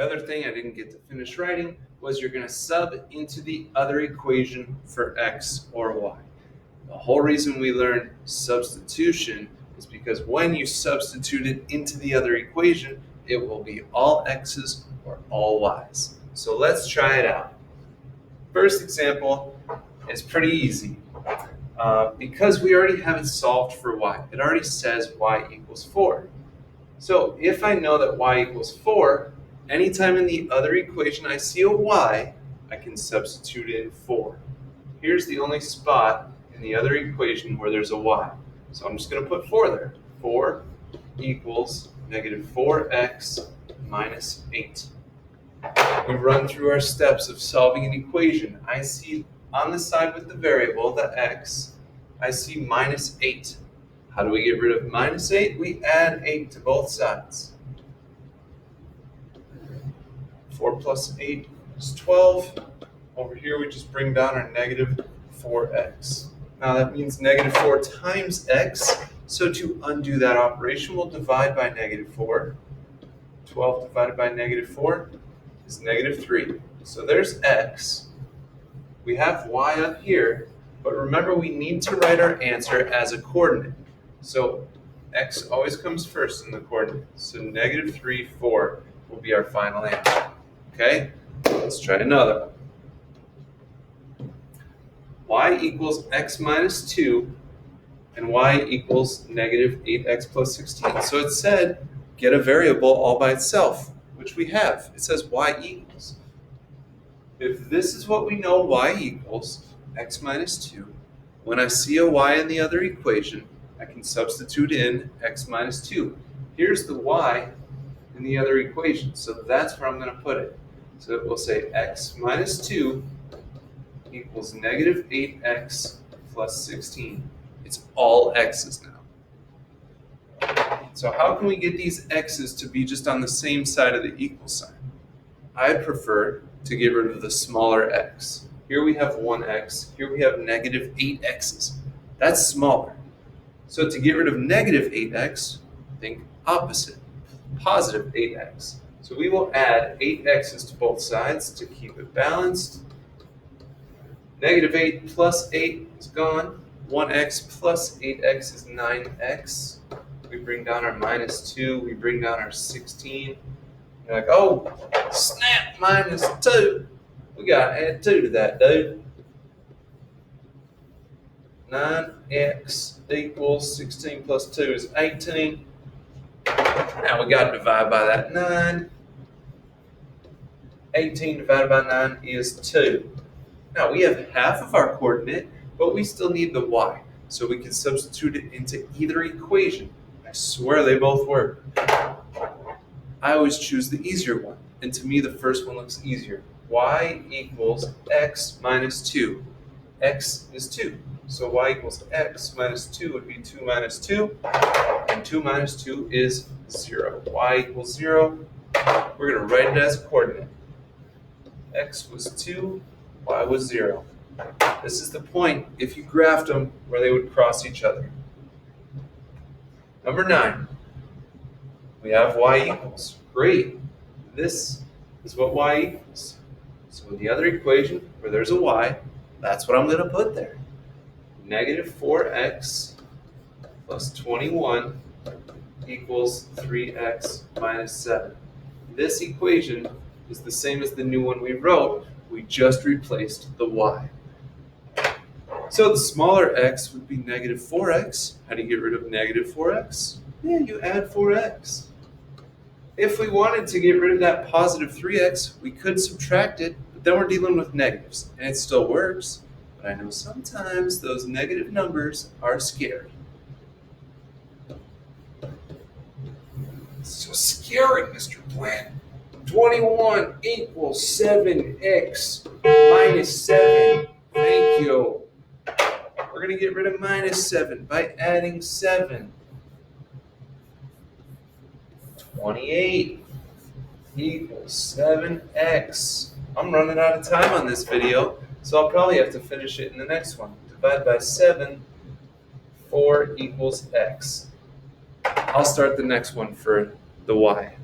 The other thing I didn't get to finish writing was you're going to sub into the other equation for x or y. The whole reason we learned substitution is because when you substitute it into the other equation, it will be all x's or all y's. So let's try it out. First example is pretty easy. Because we already have it solved for y. It already says y equals 4. So if I know that y equals 4, anytime in the other equation I see a y, I can substitute in 4. Here's the only spot in the other equation where there's a y. So I'm just going to put 4 there. 4 equals negative 4x minus 8. We run through our steps of solving an equation. I see on the side with the variable, the x, I see minus 8. How do we get rid of minus 8? We add 8 to both sides. 4 plus 8 is 12. Over here we just bring down our negative 4x. Now that means negative 4 times x. So to undo that operation, we'll divide by negative 4. 12 divided by negative 4 is negative 3. So there's x. We have y up here, but remember we need to write our answer as a coordinate. So x always comes first in the coordinates. So negative 3, 4 will be our final answer. Okay, let's try another one. Y equals x minus 2 and y equals negative 8x plus 16. So it said get a variable all by itself, which we have. It says y equals. If this is what we know y equals, x minus 2, when I see a y in the other equation, I can substitute in x minus 2. Here's the y in the other equation, so that's where I'm going to put it. So it will say x minus 2 equals negative 8x plus 16. It's all x's now. So how can we get these x's to be just on the same side of the equal sign? I prefer to get rid of the smaller x. Here we have 1x, here we have negative 8x's. That's smaller. So to get rid of negative 8x, think opposite, positive 8x. So we will add 8x's to both sides to keep it balanced. Negative 8 plus 8 is gone. 1x plus 8x is 9x. We bring down our minus 2, we bring down our 16. You're like, oh, snap, minus 2. We got to add 2 to that, dude. 9x equals 16 plus 2 is 18. Now we got to divide by that 9. 18 divided by 9 is 2. Now we have half of our coordinate, but we still need the y. So we can substitute it into either equation. I swear they both work. I always choose the easier one, and to me the first one looks easier. Y equals x minus 2. X is 2. So y equals x minus 2 would be 2 minus 2, and 2 minus 2 is 0. Y equals 0. We're going to write it as a coordinate. X was 2, y was 0. This is the point, if you graphed them, where they would cross each other. Number 9. We have y equals. Great. This is what y equals. So in the other equation, where there's a y, that's what I'm going to put there. Negative 4x plus 21 equals 3x minus 7. This equation is the same as the new one we wrote. We just replaced the y. So the smaller x would be negative 4x. How do you get rid of negative 4x? Yeah, you add 4x. If we wanted to get rid of that positive 3x, we could subtract it, but then we're dealing with negatives, and it still works. But I know sometimes those negative numbers are scary. It's so scary, Mr. Bland. 21 equals 7x minus 7. Thank you. We're going to get rid of minus 7 by adding 7. 28 equals 7x. I'm running out of time on this video, so I'll probably have to finish it in the next one. Divide by 7, 4 equals x. I'll start the next one for the y.